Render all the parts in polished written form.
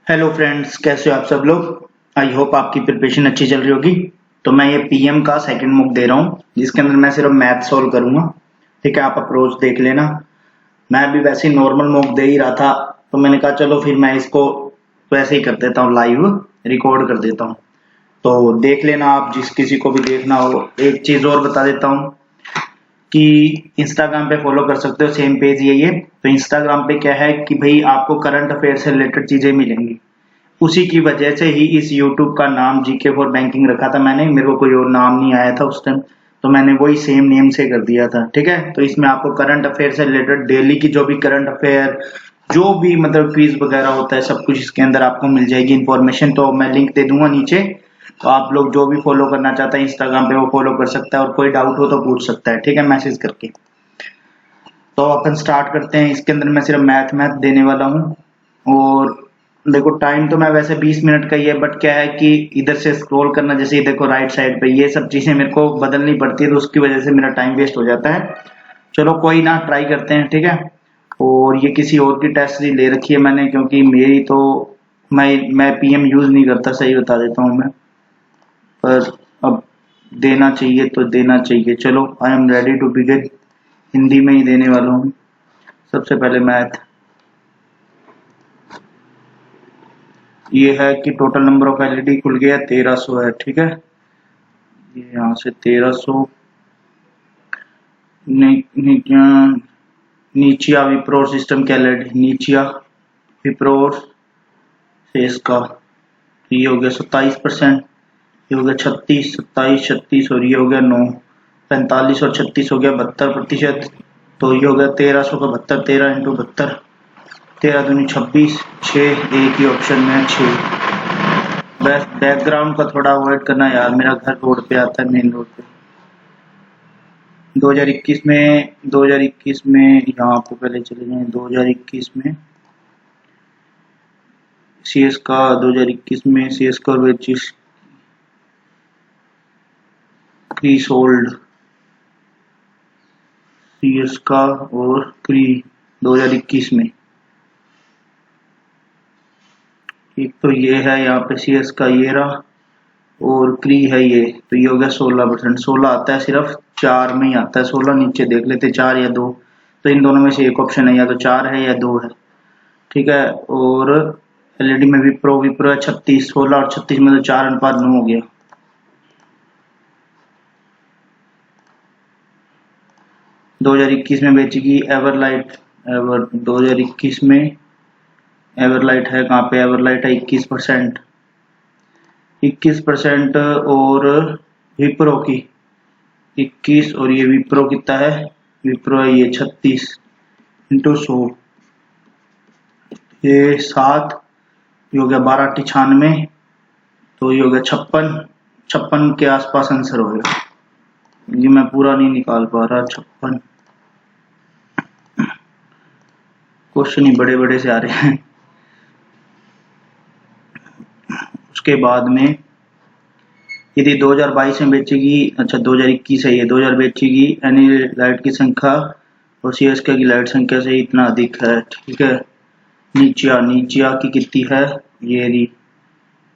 Hello friends, कैसे हो आप सब लोग। आई होप आपकी प्रिपरेशन अच्छी चल रही होगी। तो मैं ये पीएम का सेकंड मूक दे रहा हूँ जिसके अंदर मैं सिर्फ मैथ सॉल्व करूंगा। ठीक है, आप अप्रोच देख लेना। मैं भी वैसे ही नॉर्मल मूक दे ही रहा था, तो मैंने कहा चलो फिर मैं इसको वैसे ही कर देता हूँ, लाइव रिकॉर्ड कर देता हूँ। तो देख लेना आप, जिस किसी को भी देखना हो। एक चीज और बता देता हूँ कि इंस्टाग्राम पे फॉलो कर सकते हो, सेम पेज यही है। तो इंस्टाग्राम पे क्या है कि भाई आपको करंट अफेयर से रिलेटेड चीजें मिलेंगी। उसी की वजह से ही इस यूट्यूब का नाम जीके फॉर बैंकिंग रखा था मैंने। मेरे को कोई और नाम नहीं आया था उस टाइम, तो मैंने वही सेम नेम से कर दिया था। ठीक है, तो इसमें आपको करंट अफेयर से रिलेटेड डेली की जो भी करंट अफेयर, जो भी मतलब क्विज वगैरह होता है, सब कुछ इसके अंदर आपको मिल जाएगी इन्फॉर्मेशन। तो मैं लिंक दे दूंगा नीचे, तो आप लोग जो भी फॉलो करना चाहता है इंस्टाग्राम पे वो फॉलो कर सकता है, और कोई डाउट हो तो पूछ सकता है। ठीक है, मैसेज करके। तो अपन स्टार्ट करते हैं। इसके अंदर मैं सिर्फ मैथ मैथ देने वाला हूँ। और देखो, टाइम तो मैं वैसे 20 मिनट का ही है, बट क्या है कि इधर से स्क्रॉल करना, जैसे ये देखो राइट साइड पे, ये सब चीजें मेरे को बदलनी पड़ती है, तो उसकी वजह से मेरा टाइम वेस्ट हो जाता है। चलो कोई ना, ट्राई करते हैं। ठीक है। और ये किसी और की टेस्ट सीरीज ले रखी है मैंने, क्योंकि मेरी तो मैं पीएम यूज नहीं करता, सही बता देता हूँ मैं। पर अब देना चाहिए तो देना चाहिए। चलो, I am ready to begin. Hindi में ही देने वाला हूँ। सबसे पहले मैथ। ये है कि टोटल नंबर ऑफ एलईडी खुल गया 1300 है। ठीक है, ये यहाँ से 1300। नीचिया विप्रो सिस्टम कैलेड, नीचिया विप्रो से इसका, ये हो गया 27%। ये हो गया 36, 27, 36, और ये हो गया 9, 45 और 36 हो गया 72%। तो ये हो गया 1300 का 72, 13 इंटू 72, 13 दूनी 26, 6, एक ही ऑप्शन में 6। बस बैकग्राउंड का थोड़ा अवॉइड करना यार, मेरा घर रोड पे आता है, मेन रोड पे। 2021 में यहाँ पे पहले चले जाए। 2021 में सीएस का, 2021 में सीएस का वेचिस क्री सोल्ड, सीएस का और क्री 2021 में। एक तो ये है यहाँ पे सीएस का, ये रहा, और क्री है ये। तो ये हो गया 16%। 16 आता है सिर्फ 4 में ही आता है। 16 नीचे देख लेते, 4 या 2। तो इन दोनों में से एक ऑप्शन है, या तो 4 है या 2 है। ठीक है। और एलईडी में विप्रो, विप्रो है 36। 16 और 36 में तो 4:9 हो गया। दो हजार इक्कीस में बेचेगी एवरलाइट। 2021 में एवरलाइट है कहाँ पे? एवरलाइट है 21%। 21% और विप्रो की 21, और ये विप्रो कितना है? विप्रो है ये 36 इंटू 100, ये 7, ये हो गया 12×96। तो ये हो गया 56। 56 के आसपास आंसर हो गया। ये मैं पूरा नहीं निकाल पा रहा। 56 क्वेश्चन ही बड़े बड़े से आ रहे हैं। उसके बाद में यदि 2022 में बेचेगी, अच्छा 2021 है ये, 2000 बेचेगी, यानी लाइट की संख्या और सीएसके की लाइट संख्या से इतना अधिक है। ठीक है। नीचिया, नीचिया की कितनी है? ये रही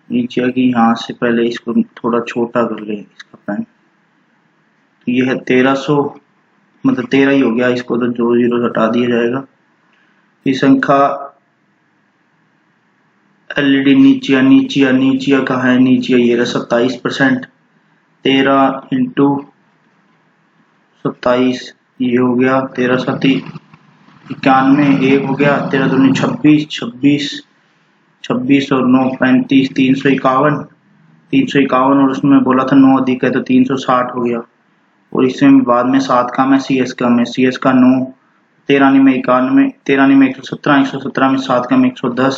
नीचिया की। यहाँ से पहले इसको थोड़ा छोटा कर ले, इसका पेन। तो ये है 1300, मतलब 13 ही हो गया। इसको तो 2 जीरो हटा दिया जाएगा। ये संख्या एलईडी नीचिया, नीचिया नीचिया कहाँ है? नीचिया ये रहा 27%। 13 इंटू 27, ये हो गया 13 सती 91, एक हो गया। 13 दूनी 26, 26, 26 और 9 35, 351। 351 और उसमें बोला था 9 अधिक है, तो 360 हो गया। और इसमें बाद में 7 का में सीएस का में, सीएस का 9, 13 में 91, 13 में 117, 117 में 7 का में 110।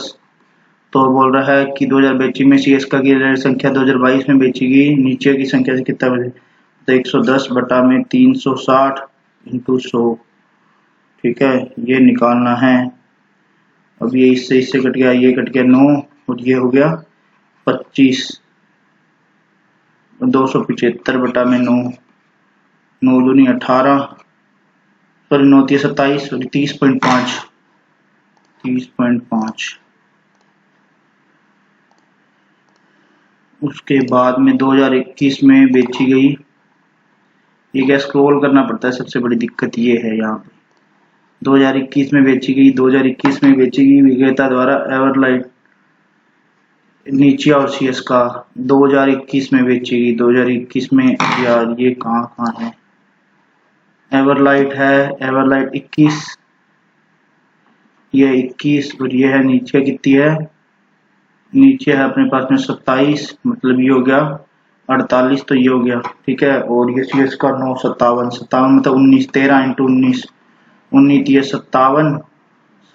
तो बोल रहा है कि 2000 बेची में सीएस का की संख्या 2022 में बेचेगी नीचे की संख्या से कितना बचे? तो 110 बटा में 360 इंटू 100। ठीक है, ये निकालना है। अब ये इससे कट गया, ये कट गया 9, और ये हो गया 25। 275 बटा में 9, 9 दूनी 18, सॉरी 9 3 27, सॉरी 30.5, 30.5। उसके बाद में 2021 में बेची गई, ये क्या स्क्रॉल करना पड़ता है, सबसे बड़ी दिक्कत ये है यहाँ पे। 2021 में बेची गई, 2021 में बेची गई विक्रेता द्वारा एवरलाइट नीचे और सीएस का 2021 में बेची गई। 2021 में यार ये कहाँ है, एवरलाइट है, एवरलाइट 21, ये 21 और ये है नीचे कितनी है, नीचे है अपने पास में 27, मतलब ये हो गया 48, तो ये हो गया ठीक है। और ये सीएस का 9, 57, 57 मतलब 19, 13 इंटू 19, 19 ये 57,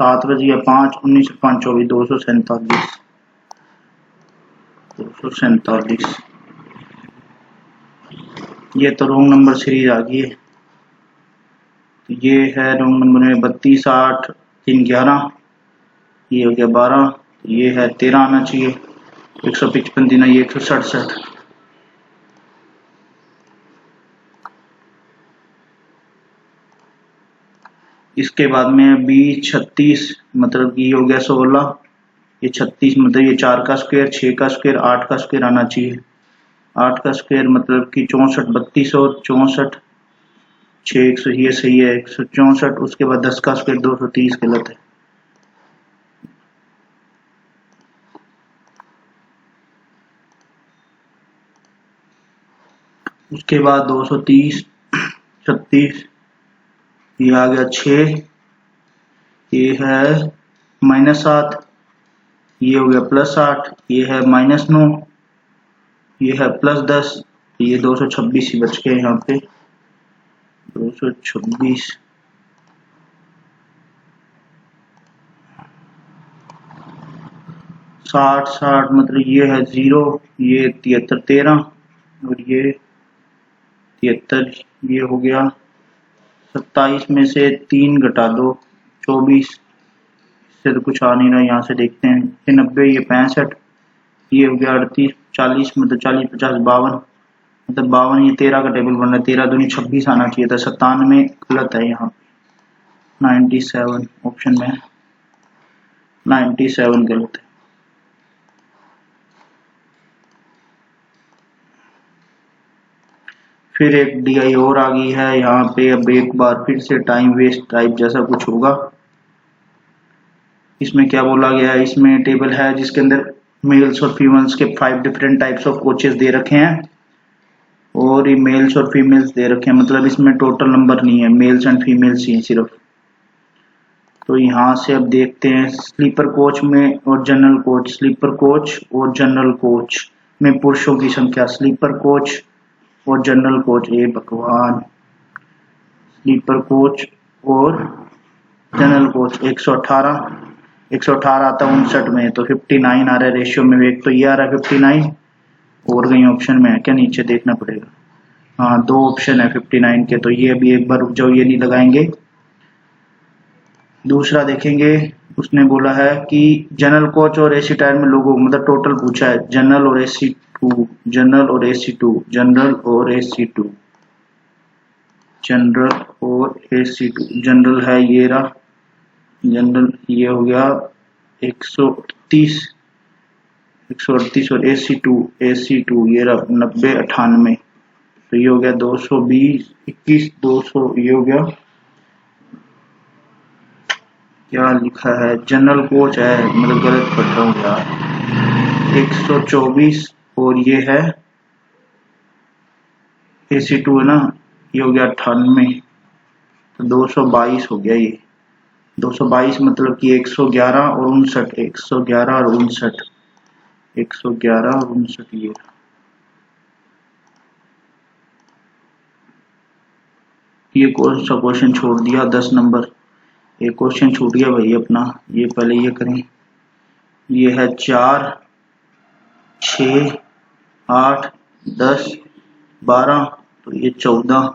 7 बजे 5, 19 5 24, 247, 247। ये तो रोंग नंबर सीरीज आ गई है, तो ये है रोंग नंबर में 32, 8, 3, 11, ये हो गया 12, ये है 13 आना चाहिए, 155 दिन, ये 167। इसके बाद में 20, 36 मतलब कि ये हो गया 16, ये 36 मतलब ये 4 का स्क्वायर, 6 का स्क्वायर, 8 का स्क्वायर आना चाहिए, 8 का स्क्वायर मतलब कि 64, 3264, 6, 100, ये सही है 164। उसके बाद 10 का स्क्वायर 230 गलत है। उसके बाद 230, 36, ये आ गया 6, ये है -7, ये हो गया +8, ये है -9, ये है +10, ये 226 ही बच गए यहाँ पे, 226। साठ मतलब ये है 0, ये 73, 13 और ये 73, ये हो गया 27 में से 3 घटा दो 24, इससे तो कुछ आ नहीं रहा, यहाँ से देखते हैं, ये 90, ये 65, ये हो गया 38, 40 मतलब 40, 50, 52 मतलब 52, ये 13 का टेबल बन रहा है, 13 दूनी 26 आना चाहिए था, 97 गलत है यहाँ, 97 ऑप्शन में 97 गलत है। फिर एक DI और आ गई है यहाँ पे, अब एक बार फिर से टाइम वेस्ट टाइप जैसा कुछ होगा। इसमें क्या बोला गया है, इसमें टेबल है जिसके अंदर मेल्स और फीमेल्स के 5 डिफरेंट टाइप्स ऑफ कोचेस दे रखे हैं, और ये मेल्स और फीमेल्स दे रखे हैं, मतलब इसमें टोटल नंबर नहीं है, मेल्स एंड फीमेल्स ही सिर्फ। तो यहाँ से अब देखते हैं स्लीपर कोच में और जनरल कोच, स्लीपर कोच और जनरल कोच में पुरुषों की संख्या, स्लीपर कोच और जनरल कोच, ए भगवान, स्लीपर कोच और जनरल कोच 118 आता है 59 में, तो 59 आ रहा है रेशियो में, एक तो ये आ रहा है 59, और कहीं ऑप्शन में है क्या, नीचे देखना पड़ेगा, हाँ 2 ऑप्शन है 59 के, तो ये अभी एक बार रुक जाओ, ये नहीं लगाएंगे। दूसरा देखेंगे, उसने बोला है कि जनरल कोच और AC टायर में लोगों मतलब टोटल पूछा है, जनरल और AC2, जनरल और AC2, जनरल और AC2, जनरल और AC2, जनरल है ये रहा, जनरल ये हो गया 138, और AC2 ये रहा 90, 98, तो ये हो गया 220, 21, 200, ये हो गया, क्या लिखा है, जनरल कोच है, मतलब गलत पढ़ रहा हूँ यार, 124, और ये है AC2 है ना, ये हो गया 98, तो 222 हो गया, ये 222 मतलब कि 111 और 59, 111 और 59, 111 और 59, ये कौन सा क्वेश्चन छोड़ दिया, 10 नंबर, एक क्वेश्चन छूट गया भाई अपना, ये पहले ये करें, ये है 4, 6, 8, 10, 12, तो ये 14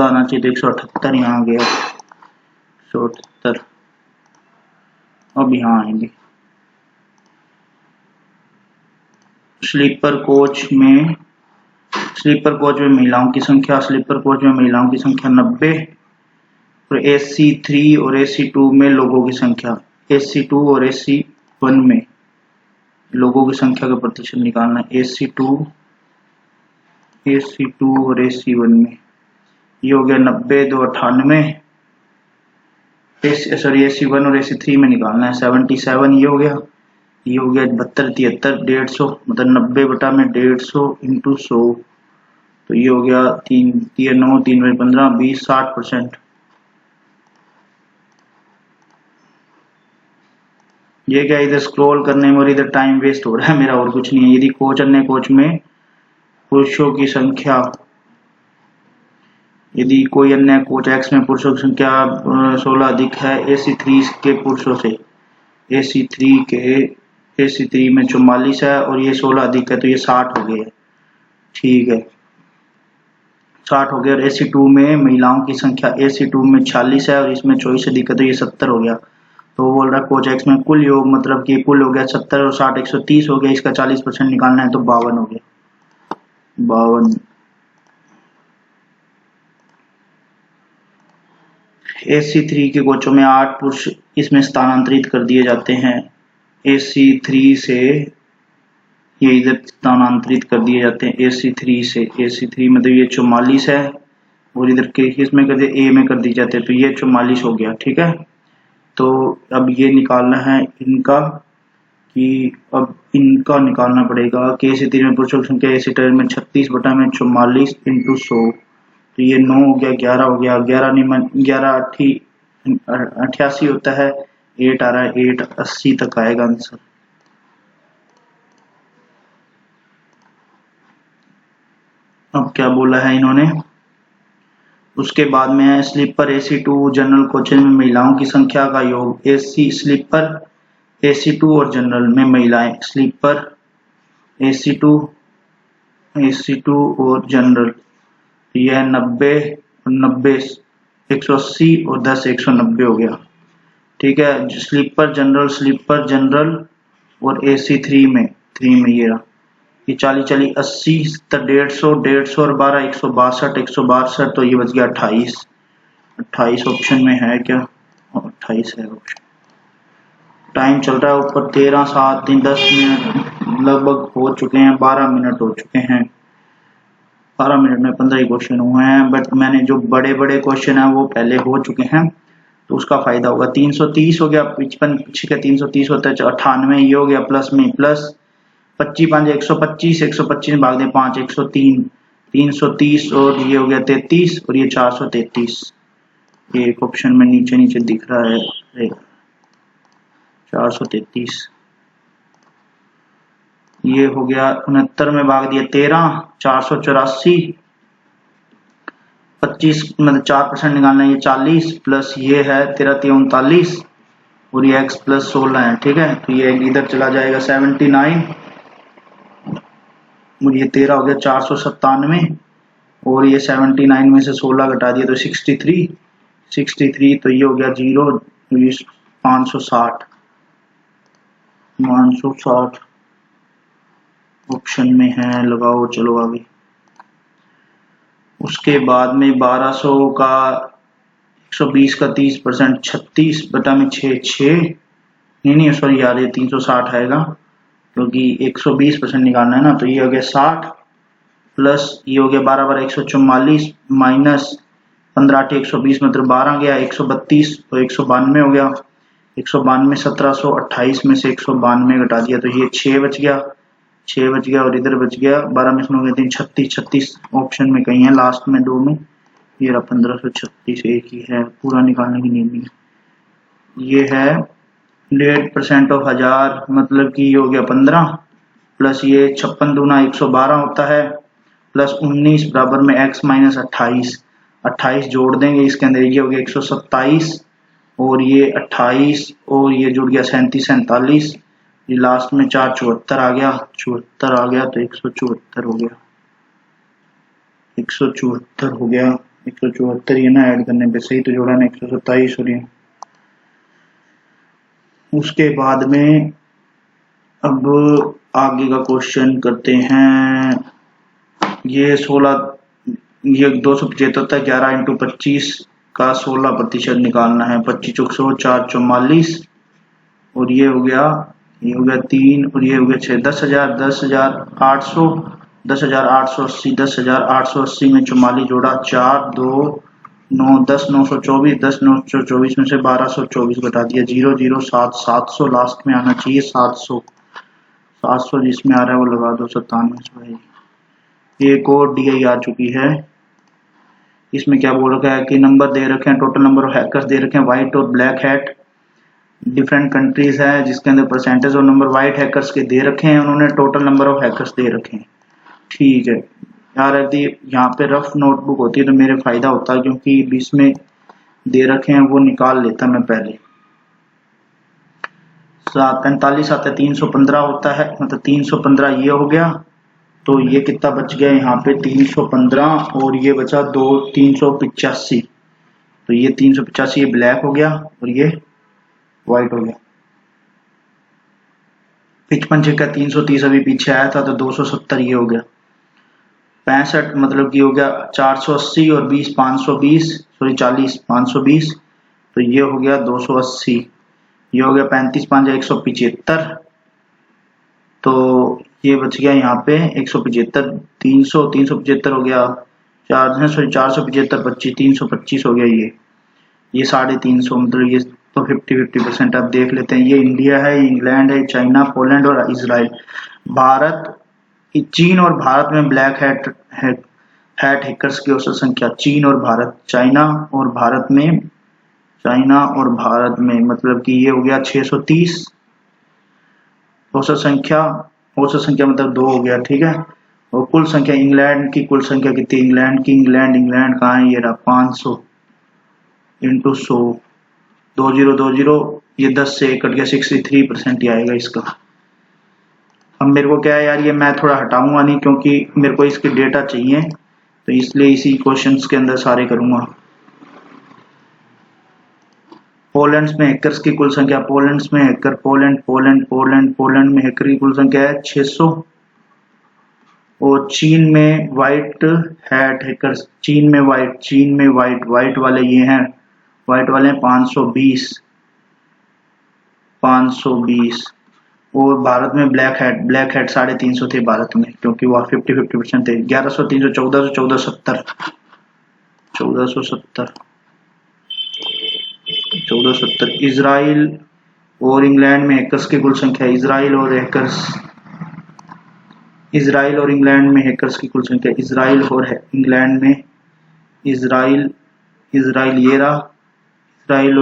आना चाहिए, तो 178 यहाँ आ गया, 178, अब यहाँ आएंगे स्लीपर कोच में महिलाओं की संख्या, स्लीपर कोच में महिलाओं की संख्या 90, और AC3 और AC2 में लोगों की संख्या, AC2 और AC1 में, लोगों की संख्या का प्रतिशत निकालना है। AC2 और AC1 में ये हो गया 90, 2 98। सॉरी AC1 और AC3 में निकालना है 77। ये हो गया 72, 73, 150 मतलब 90 बटा में 150 इंटू 100 तो ये हो गया 3, 3, 9, 3, 15, 20, 60%। ये क्या इधर स्क्रॉल करने में और इधर टाइम वेस्ट हो रहा है मेरा, और कुछ नहीं है। यदि कोच अन्य कोच में पुरुषों की संख्या, यदि कोई अन्य कोच X में पुरुषों की संख्या 16 अधिक है AC3 के पुरुषों से, AC3 में 44 है और ये 16 अधिक है तो ये 60 हो गया। ठीक है 60 हो गया। और AC2 में महिलाओं की संख्या AC2 में 46 है और इसमें 24 अधिक है तो ये 70 हो गया। तो वो बोल रहा है कोच X में कुल योग मतलब कि कुल हो गया 70 और 60 130 हो गया, इसका 40% निकालना है तो 52 हो गया 52। AC3 के कोचों में 8 पुरुष इसमें स्थानांतरित कर दिए जाते हैं। AC3 से ये इधर स्थानांतरित कर दिए जाते हैं AC3 से। AC3 मतलब ये 44 है और इधर के इसमें कर दिए A में कर दिए जाते हैं तो ये 44 हो गया। ठीक है तो अब ये निकालना है इनका, कि अब इनका निकालना पड़ेगा कि AC3 में पुरुषों की संख्या AC3 में 36 बटा में 44 इंटू 100 तो ये 9 हो गया, 11 हो गया, 11 88 होता है, 8 आ रहा है, 8 80 तक आएगा आंसर। अब क्या बोला है इन्होंने, उसके बाद में है स्लीपर AC2 जनरल कोचेज में महिलाओं की संख्या का योग। स्लीपर AC2 और जनरल में महिलाएं, स्लीपर AC2 और जनरल यह 90 और 90 180 और 10 190 हो गया। ठीक है स्लीपर जनरल और AC3 में ये रहा, ये 40 40 80 150 150 और 12 162 तो ये बच गया 28 ऑप्शन में है क्या, 28 है ऑप्शन। टाइम चल रहा है ऊपर 13 7 3 10 मिनट लगभग हो चुके हैं, 12 मिनट हो चुके हैं। 12 मिनट में 15 ही क्वेश्चन हुए हैं, बट मैंने जो बड़े क्वेश्चन है वो पहले हो चुके हैं तो उसका फायदा होगा। 330 हो गया, 55 का 330 होता है 98, ये हो गया प्लस में प्लस 25 5 125 भाग दे 5 103 330 और ये हो गया 33 और ये 433। ये एक ऑप्शन में नीचे दिख रहा है 433। ये हो गया 69 में भाग दिया 13 484 25 मतलब 4% निकालना है, ये 40 प्लस ये है 13 39 और ये x प्लस 16 है। ठीक है तो ये इधर चला जाएगा 79 और ये 13 हो गया 497 और ये 79 में से 16 घटा दिया तो 63 तो ये हो गया 0 560 ऑप्शन में है, लगाओ चलो आगे। उसके बाद में 1200 का 120 का 30% 36 बटा में 6 नहीं सॉरी यार ये 360 आएगा क्योंकि 120% निकालना है ना, तो ये हो गया 60 प्लस ये हो गया 12 12 144 माइनस 15 8 120 मतलब 12 गया 132 तो 192 हो गया। 192 1728 में से 192 घटा दिया तो ये 6 बच गया और इधर बच गया 12 में से 3 36 ऑप्शन में कहीं है लास्ट में 2 में, ये रहा 1536 एक ही है, पूरा निकालने की नींद नहीं। ये है 1.5% ऑफ 1000 मतलब कि ये हो गया 15 प्लस ये 56 दूना 112 होता है प्लस 19 बराबर में x माइनस 28 जोड़ देंगे इसके अंदर, ये हो गया 127 और ये 28 और ये जुड़ गया 37 47, ये लास्ट में 4 74 आ गया तो 174 हो गया 174 ये ना ऐड करने पे सही तो जोड़ा ना 127 हो रही है। उसके बाद में अब आगे का क्वेश्चन करते हैं। ये 275 होता है 11 इंटू 25 का 16% निकालना है। 25 100 4 44 और ये हो गया ये हो गया 3 और ये हो गया 6, 10,000, 10,800, 10,880, 10,880 में 44 जोड़ा, 4, 2, 9, 10, 924, 10, 924 में से 1224 घटा दिया, 0, 0, 7, 700 लास्ट में आना चाहिए, 700, 700 जिसमें आ रहा है वो लगा दो, 97। एक और DI आ चुकी है। इसमें क्या बोल रखा है कि नंबर दे रखे हैं, टोटल नंबर ऑफ हैकर्स दे रखे हैं, व्हाइट और ब्लैक हैट डिफरेंट कंट्रीज है, जिसके अंदर परसेंटेज और नंबर व्हाइट हैकर्स के दे रखे हैं, उन्होंने टोटल नंबर ऑफ हैकर्स दे रखे हैं। ठीक है यार, यदि यहाँ पे रफ नोटबुक होती है तो मेरे फायदा होता, क्योंकि बीच में दे रखे हैं वो निकाल लेता मैं पहले। 45 आता है, 315 होता है, मतलब 315 ये हो गया, तो ये कितना बच गया यहाँ पे 315, और ये बचा 385, तो ये 385 ये ब्लैक हो गया और ये व्हाइट हो गया। 55 का 330 अभी पीछे आया था, तो 270 ये हो गया। 65 मतलब कि हो गया 480 और 20 520, सॉरी 40 520, तो ये हो गया 280, ये हो गया 35 5 175, तो ये बच गया यहाँ पे 175, 300 375 हो गया, 475 25 325 हो गया, ये 350, मतलब ये तो 50-50% आप देख लेते हैं। ये इंडिया है, इंग्लैंड है, चाइना, पोलैंड और इजराइल। भारत, चीन और भारत में ब्लैक हैट हैकर्स की औसत संख्या, चीन और भारत, चाइना और भारत में मतलब कि ये हो गया 630 औसत संख्या मतलब 2 हो गया, ठीक है। और कुल संख्या, इंग्लैंड की कुल संख्या कितनी, इंग्लैंड कहाँ है, ये रहा 500 इंटू 100, 2020, ये 10 से कट गया, 63% ही आएगा इसका। अब मेरे को क्या है यार, ये मैं थोड़ा हटाऊंगा नहीं, क्योंकि मेरे को इसके डेटा चाहिए, तो इसलिए इसी क्वेश्चंस के अंदर सारे करूंगा। पोलैंड में हैकर्स की कुल संख्या, पोलैंड में हैकर की कुल संख्या है 600, और चीन में व्हाइट हैट हैकर्स, चीन में व्हाइट वाले ये हैं, व्हाइट वाले हैं 520, और भारत में ब्लैक हैट 350 थे भारत में, क्योंकि वह 50-50% थे, 1100, 300, 1470, 1470। इजराइल और इंग्लैंड में हैकर्स की कुल संख्या, इजराइल और इंग्लैंड में हैकर्स की कुल संख्या, इजराइल और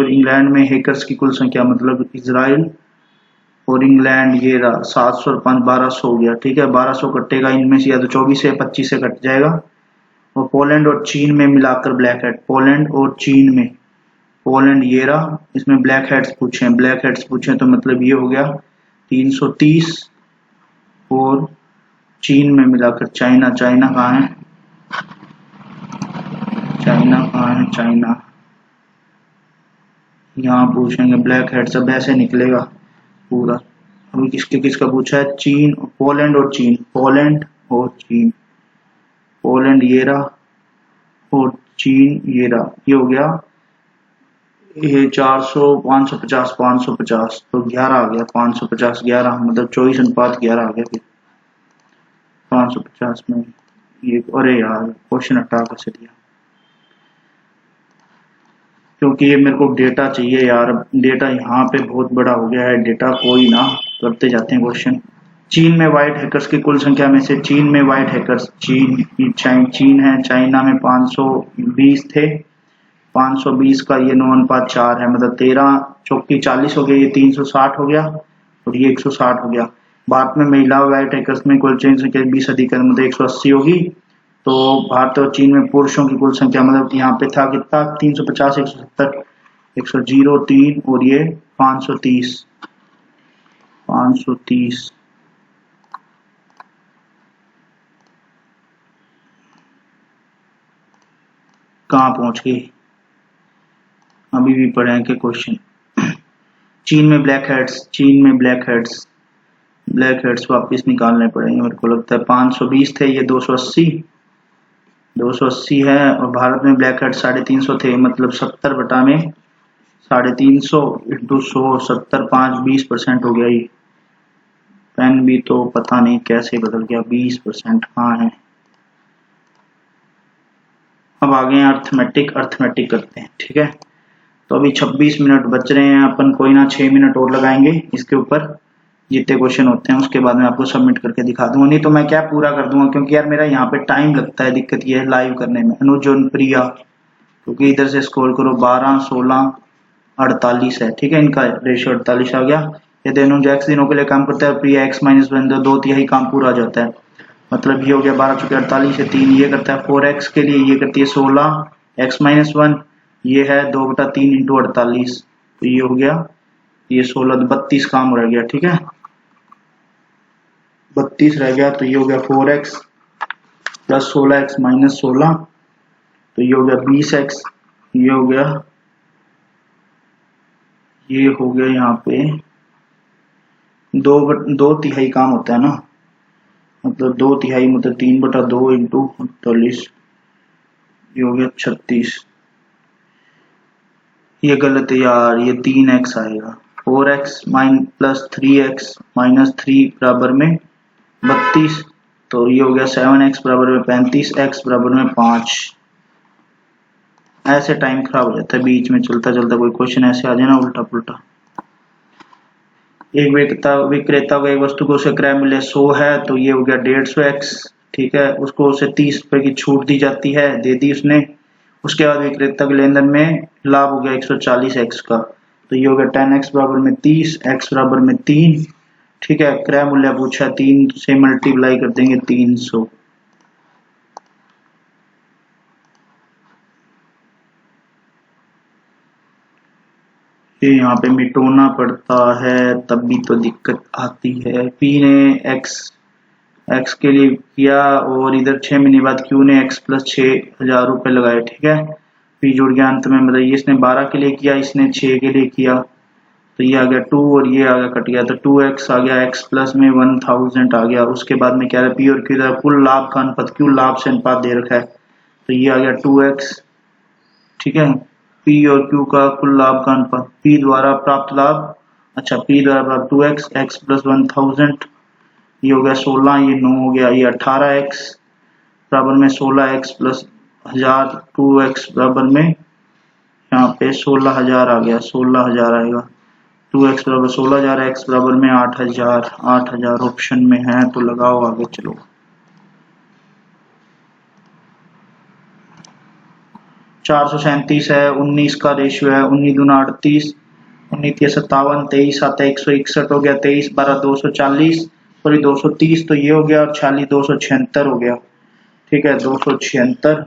इंग्लैंड में हैकर्स की कुल संख्या, मतलब इजराइल और इंग्लैंड ये रहा 700 और 5 1200 हो गया, ठीक है। 1200 कटेगा इनमें से, या तो 24 से 25 से कट जाएगा। और पोलैंड और चीन में मिलाकर ब्लैक हैट, पोलैंड ये रहा, इसमें ब्लैक हेड्स पूछे तो मतलब ये हो गया 330, और चीन में मिलाकर चाइना कहाँ है, चाइना यहाँ पूछेंगे ब्लैक हेड, सब ऐसे निकलेगा पूरा। अभी किसका पूछा है, चीन, पोलैंड और चीन, पोलैंड ये रहा और चीन ये रहा, ये हो गया ये 400 550, तो 11 आ गया, 550 11, मतलब 24:11 आ गया फिर 550 में ये। अरे यार क्वेश्चन हटा कैसे दिया, क्योंकि ये मेरे को डेटा चाहिए यार, डेटा यहाँ पे बहुत बड़ा हो गया है डेटा, कोई ना करते जाते हैं क्वेश्चन। चीन में व्हाइट हैकर्स की कुल संख्या में से, चीन में व्हाइट हैकर्स, चीन है, चाइना में 520 थे, 520 का ये 9:4 है, मतलब 13 चौकी 40 हो गया, ये 360 हो गया और ये 160 हो गया। भारत में महिला व्हाइट हैकर्स में कुल संख्या 20 अधिक, मतलब 180 होगी। तो भारत और चीन में पुरुषों की कुल संख्या, मतलब यहाँ पे था कितना 350, 170, 103 और ये 530। कहाँ पहुंच गए, अभी भी पढ़ेंगे क्वेश्चन। चीन में ब्लैक हेड्स वापस निकालने पड़ेंगे, मेरे को लगता है 520 थे, ये 280 है, और भारत में ब्लैक हेड 350 थे, मतलब 70 बटा में 350 इंटू 100, 70 5 20% हो गया ये, पेन भी तो पता नहीं कैसे बदल गया, 20% कहाँ है। अब आगे हैं अर्थमेटिक करते हैं, ठीक है। तो अभी 26 मिनट बच रहे हैं, अपन कोई ना 6 मिनट और लगाएंगे इसके ऊपर, जितने क्वेश्चन होते हैं उसके बाद में आपको सबमिट करके दिखा दूंगा, नहीं तो मैं क्या पूरा कर दूंगा, क्योंकि यार मेरा यहाँ पे टाइम लगता है, दिक्कत ये है लाइव करने में। अनुज प्रिया, क्योंकि इधर से स्क्रॉल करो 12, 16, 48 है, ठीक है, इनका रेशियो 48 आ गया। यदि अनुज x दिनों के लिए काम करता है, प्रिया x-1 दो तिहाई काम पूरा हो जाता है, मतलब ये हो गया 12 चुके 48 है, 3 ये करता है 4x के लिए, ये करती है 16 x-1, ये है 2/3 इंटू 48, तो ये हो गया ये 16, 32 काम रह गया, ठीक है, 32 रह गया, तो ये हो गया 4x प्लस 16x माइनस 16, तो ये हो गया 20x, ये हो गया यहाँ पे दो तिहाई काम होता है ना, मतलब 2 तिहाई मतलब 3/2 इंटू 48, ये हो गया 36, ये गलत है यार, ये 3x आएगा, 4x प्लस 3x माइनस 3 बराबर में 32, तो ये हो गया 7x बराबर में 35, x बराबर में 5। ऐसे टाइम खराब हो जाता है, बीच में चलता चलता कोई क्वेश्चन ऐसे आ जाए ना उल्टा पुल्टा। एक विक्रेता को एक वस्तु को उसे क्रय मूल्य 100 है, तो ये हो गया 150x, ठीक है, उसको उसे 30 रुपए की छूट दी जाती है, दे दी उसने, उसके बाद विक्रेता के लेन देन में लाभ हो गया 140x का, तो ये हो गया 10x बराबर में 30, x बराबर में 3, ठीक है, क्रय मूल्य पूछा 3 से मल्टीप्लाई कर देंगे 300। ये यहाँ पे मिटोना पड़ता है, तब भी तो दिक्कत आती है। P ने x के लिए किया और इधर 6 महीने बाद Q ने x प्लस 6,000 रुपए लगाए, ठीक है, P जुड़ गया अंत में, मतलब ये इसने 12 के लिए किया, इसने 6 के लिए किया, तो ये आ गया 2 और ये आ गया कट गया, तो 2x आ गया, x प्लस में 1000 आ गया। उसके बाद में क्या है, P और Q का कुल लाभ का अनुपात, Q लाभ से अनुपात दे रखा है, तो ये आ गया 2x, ठीक है, P और Q का कुल लाभ का अनुपात, P द्वारा प्राप्त लाभ, अच्छा P द्वारा प्राप्त 2x, x प्लस 1000, ये हो गया 16, ये 9 हो गया, ये 18x बराबर में 16x प्लस 1000, 2x बराबर में यहाँ पे 16,000 आ गया, 16,000 आएगा, 2x बराबर 16,000, x बराबर में 8,000 ऑप्शन में है, तो लगाओ आगे चलो। 437 है, 19 का रेशियो है, 19 दूना 38, 19 के 57, 23 आता है 161 हो गया, 23 12 240, सॉरी 230, तो ये हो गया, और 46 276 हो गया, ठीक है, 276।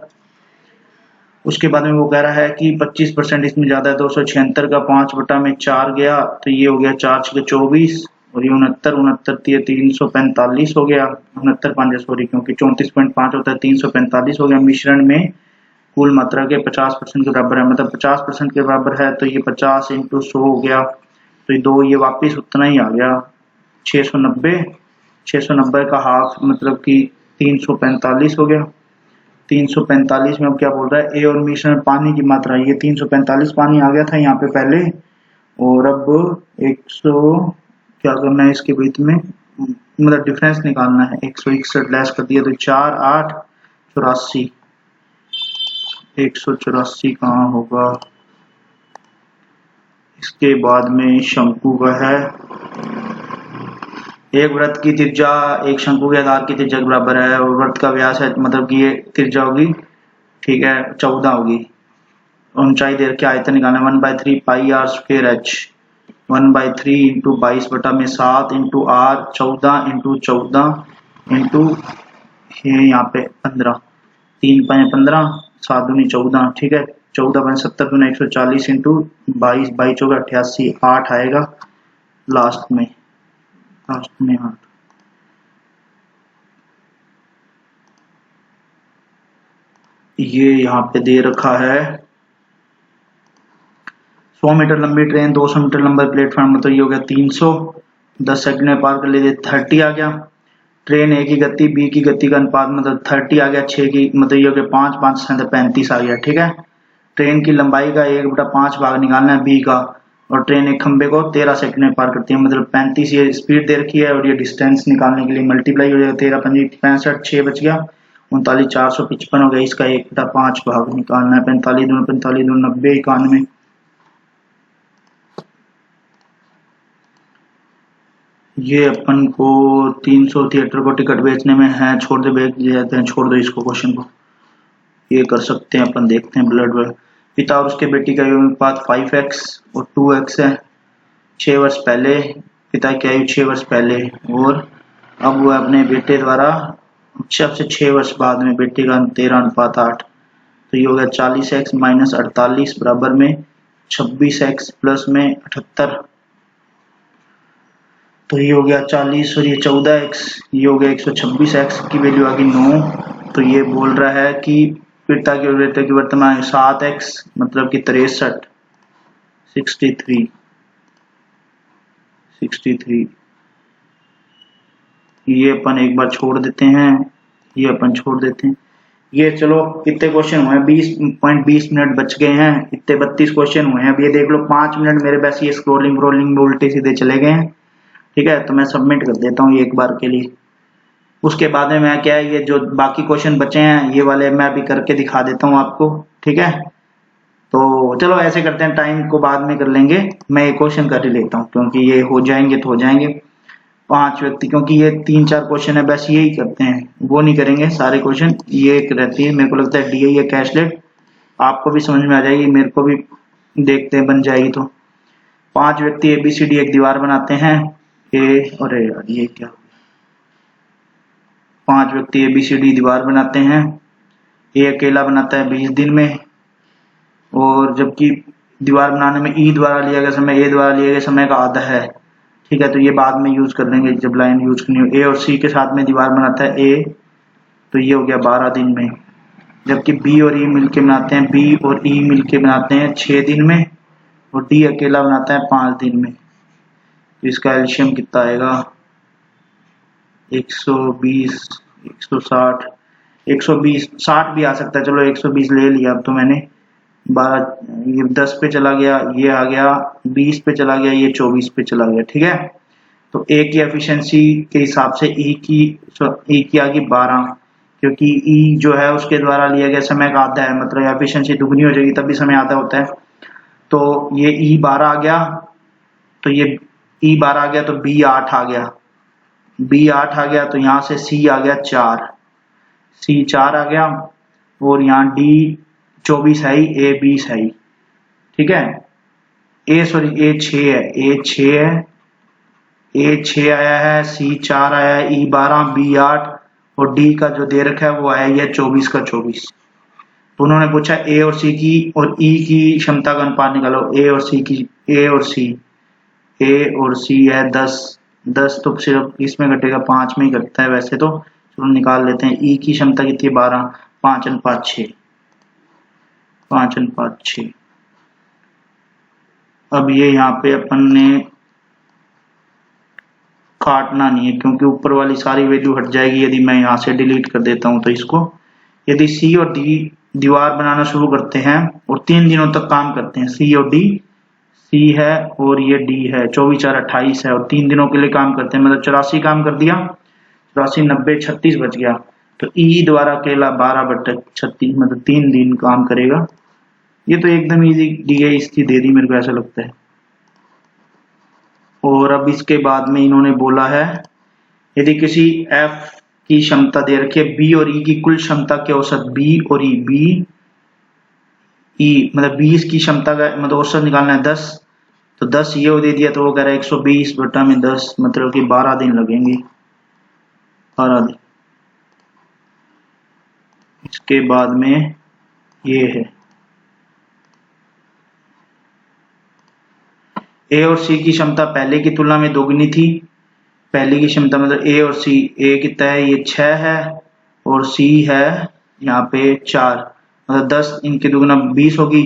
उसके बाद में वो कह रहा है कि 25% इसमें ज्यादा है, 276 का 5/4 गया, तो ये हो गया 4 6 24, और ये 69 345 हो गया, 69 सॉरी, क्योंकि 34.5 होता है, 345 हो गया। मिश्रण में कुल मात्रा के 50% के बराबर है, मतलब 50% के बराबर है, तो ये 50 इंटू 100 हो गया, तो ये 2 ये वापिस उतना ही आ गया, 690 का हाफ मतलब कि 345 हो गया। 345 में अब क्या बोल रहा है, ए और मिश्रण में पानी की मात्रा, ये 345 पानी आ गया था यहाँ पे पहले, और अब 100 क्या करना है इसके बीच में, मतलब डिफरेंस निकालना है, 161 लेस कर दिया, तो 4 8 84, 184 कहाँ होगा। इसके बाद में शंकु का है, एक वृत्त की त्रिज्या एक शंकु के आकार की त्रिज्या के बराबर है, और वृत्त का व्यास है, मतलब कि ये त्रिज्या होगी, ठीक है, 14 होगी, ऊंचाई दे रखी, आयतन निकालना 1/3 पाई आर स्क्वायर h, 1/3 इंटू 22 बटा में 7 इंटू r, 14 इंटू 14 इंटू यहाँ पे 15, 3 5 15, 7 दूनी 14, ठीक है, 14 5 70 दूनी 140 इंटू 22 22 चौका 88, 8 आएगा लास्ट में 8। ये यहाँ पे दे रखा है 100 मीटर लंबी ट्रेन 200 मीटर लंबा प्लेटफॉर्म, मतलब ये हो गया 300, 10 सेकंड में पार कर लेते, 30 आ गया। ट्रेन ए की गति बी की गति का अनुपात, मतलब 30 आ गया, 6 की मतलब ये हो गया 5 5 35 आ गया, ठीक है। ट्रेन की लंबाई का 1/5 भाग निकालना है बी का, और ट्रेन एक खंबे को 13 सेकंड में पार करती है, मतलब 35 ये स्पीड दे रखी है और ये डिस्टेंस निकालने के लिए मल्टीप्लाई हो जाएगा, 13 पंजी 65, 6 बच गया 39, 455 हो गया। इसका 1/5 भाग निकालना है, 45 दूनी 45, 90, 91। ये अपन को 300 थिएटर को टिकट बेचने में है, छोड़ दे, बेच जाते हैं, छोड़ दो इसको क्वेश्चन को, ये कर सकते हैं अपन। देखते हैं ब्लड पिता और उसके बेटी का अनुपात 5x और 2x है 6 वर्ष पहले, पिता की आयु 6 वर्ष पहले, और अब वह अपने बेटे द्वारा सबसे 6 वर्ष बाद में बेटे का 13:8, तो ये हो गया 40x - 48 बराबर में 26x प्लस में 78, तो ये हो गया 40 और ये 14x, ये हो गया 126x की वैल्यू आ गई 9। तो ये बोल रहा है कि पिता की और बेटे की वर्तमान 7x मतलब कि 63, 63। ये अपन एक बार छोड़ देते हैं, ये अपन छोड़ देते हैं। ये चलो कितने क्वेश्चन हुए हैं, 20 मिनट बच गए हैं, इतने 32 क्वेश्चन हुए हैं। अब ये देख लो 5 मिनट मेरे बस ये स्क्रोलिंग उल्टे सीधे चले गए हैं। ठीक है, तो मैं सबमिट कर देता हूँ एक बार के लिए। उसके बाद में मैं क्या है, ये जो बाकी क्वेश्चन बचे हैं ये वाले मैं भी करके दिखा देता हूँ आपको। ठीक है, तो चलो ऐसे करते हैं, टाइम को बाद में कर लेंगे, मैं ये क्वेश्चन कर ही लेता हूँ क्योंकि ये हो जाएंगे तो हो जाएंगे। 5 व्यक्ति, क्योंकि ये 3-4 क्वेश्चन है बस यही करते हैं, वो नहीं करेंगे सारे क्वेश्चन। ये एक रहती है, मेरे को लगता है DI है कैशलेट, आपको भी समझ में आ जाएगी, मेरे को भी देखते हैं बन जाएगी। तो 5 व्यक्ति ABCD एक दीवार बनाते हैं। अरे यार ये क्या, 5 व्यक्ति ABCD दीवार बनाते हैं, ये अकेला बनाता है 20 दिन में, और जबकि दीवार बनाने में E द्वारा लिया गया समय A द्वारा लिया गया समय का आधा है। ठीक है, तो ये बाद में यूज कर लेंगे जब लाइन यूज करनी हो। A और C के साथ में दीवार बनाता है A, तो ये हो गया 12 दिन में, जबकि B और E मिलके बनाते हैं, B और E मिलके बनाते हैं 6 दिन में, और D अकेला बनाता है 5 दिन में। तो इसका एल्शियम कितना आएगा, 120, 160, 120, 60 भी आ सकता है, चलो 120 ले लिया अब तो मैंने। 12, ये 10 पे चला गया, ये आ गया 20 पे चला गया, ये 24 पे चला गया। ठीक है, तो A की एफिशिएंसी के हिसाब से E की आ गई 12, क्योंकि E जो है उसके द्वारा लिया गया समय का आधा है, मतलब एफिशिएंसी दुगनी हो जाएगी तभी समय आधा होता है। तो ये E 12 आ गया, तो ये E 12 आ गया, तो B 8 आ गया, B 8 आ गया, तो यहाँ से C आ गया 4, C 4 आ गया, और यहाँ D 24 है ही, A 20 है ही। ठीक है, A 6 है, A 6 है, A 6 आया है, C 4 आया है, E 12, B 8, और D का जो दे रखा है वो आया है 24 का 24। तो उन्होंने पूछा A और C की और E की क्षमता का अनुपात निकालो। A और C है 10, तो सिर्फ इसमें घटेगा, 5 में ही घटता है वैसे तो, चलो निकाल लेते हैं। E की क्षमता कितनी है 12, 5:6, 5:6। अब ये यहाँ पे अपन ने काटना नहीं है क्योंकि ऊपर वाली सारी वैल्यू हट जाएगी यदि मैं यहाँ से डिलीट कर देता हूँ। तो इसको यदि C और D दीवार बनाना शुरू करते हैं और 3 दिनों तक काम करते हैं, C और D, C है और ये D है, 24 4 28 है, और 3 दिनों के लिए काम करते हैं, मतलब 84 काम कर दिया, 84 90 36 बच गया। तो E द्वारा अकेला 12/36 मतलब 3 दिन काम करेगा। ये तो एकदम इजी दी गई, इसकी दे दी मेरे को ऐसा लगता है। और अब इसके बाद में इन्होंने बोला है यदि किसी F की क्षमता दे रखी है, B और E की कुल क्षमता के औसत, B और E मतलब 20 की क्षमता का मतलब औसत निकालना है 10, तो 10 ये दे दिया, तो वो कह रहा है 120/10 मतलब कि 12 दिन लगेंगे, 12 दिन। इसके बाद में ये है A और C की क्षमता पहले की तुलना में दोगुनी थी। पहले की क्षमता मतलब A और C, A कितना है, ये 6 है, और C है यहाँ पे 4, मतलब 10 इनके दुगुना 20 होगी।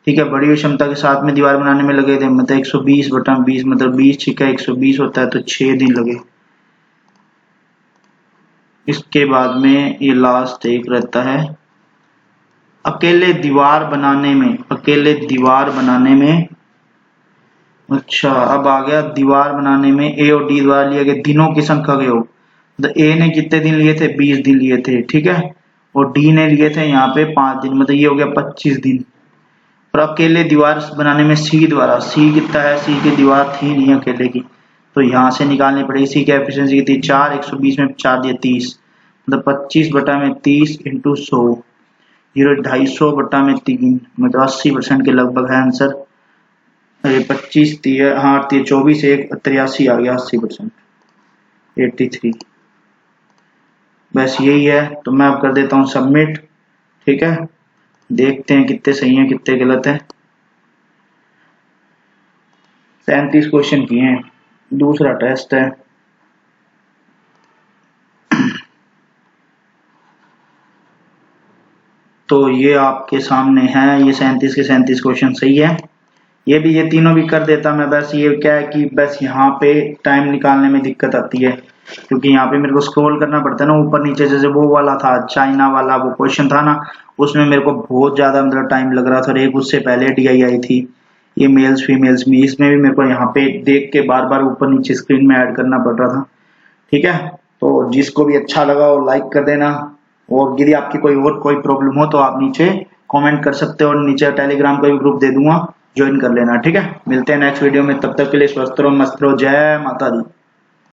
ठीक है, बड़ी क्षमता के साथ में दीवार बनाने में लगे थे, मतलब 120/20 मतलब 20 छिका 120 होता है, तो 6 दिन लगे। इसके बाद में ये लास्ट एक रहता है, अकेले दीवार बनाने में अच्छा, अब आ गया दीवार बनाने में ए और डी द्वारा लिया गया दिनों की संख्या के योग। तो ए ने कितने दिन लिए थे, 20 दिन लिए थे, ठीक है, और डी ने लिए थे यहाँ पे 5 दिन, मतलब ये हो गया 25 दिन। और अकेले दीवार बनाने में सी द्वारा, सी कितना है, सी की दीवार थी नहीं अकेले की, तो यहाँ से निकालनी पड़ेगी। सी की एफिशिएंसी कितनी, 4, 120 में 4 दिए 30, मतलब 25 बटा में 30 इंटू 100, 250 बटा में 3, मतलब 80% के लगभग है आंसर। अरे 25 हाँ 24, 1 83 आ गया, 80%, 83। बस यही है, तो मैं अब कर देता हूँ सबमिट, ठीक है, देखते हैं कितने सही हैं कितने गलत हैं। 37 क्वेश्चन किए हैं, दूसरा टेस्ट है। तो ये आपके सामने है, ये 37 के 37 क्वेश्चन सही है। ये तीनों भी कर देता मैं, बस ये क्या है कि बस यहाँ पे टाइम निकालने में दिक्कत आती है, क्योंकि यहाँ पे मेरे को स्क्रॉल करना पड़ता है ना ऊपर नीचे। जैसे वो वाला था चाइना वाला, वो क्वेश्चन था ना, उसमें मेरे को बहुत ज्यादा मतलब टाइम लग रहा था, और एक उससे पहले DI आई थी, ये मेल्स फीमेल्स में, इसमें भी मेरे को यहाँ पे देख के बार बार ऊपर नीचे स्क्रीन में ऐड करना पड़ रहा था, ठीक है। तो जिसको भी अच्छा लगा वो लाइक कर देना, और यदि आपकी कोई प्रॉब्लम हो तो आप नीचे कमेंट कर सकते हो, और नीचे टेलीग्राम का भी ग्रुप दे दूंगा, ज्वाइन कर लेना, ठीक है। मिलते हैं नेक्स्ट वीडियो में, तब तक के लिए स्वस्थ रहो, मस्त रहो, जय माता दी।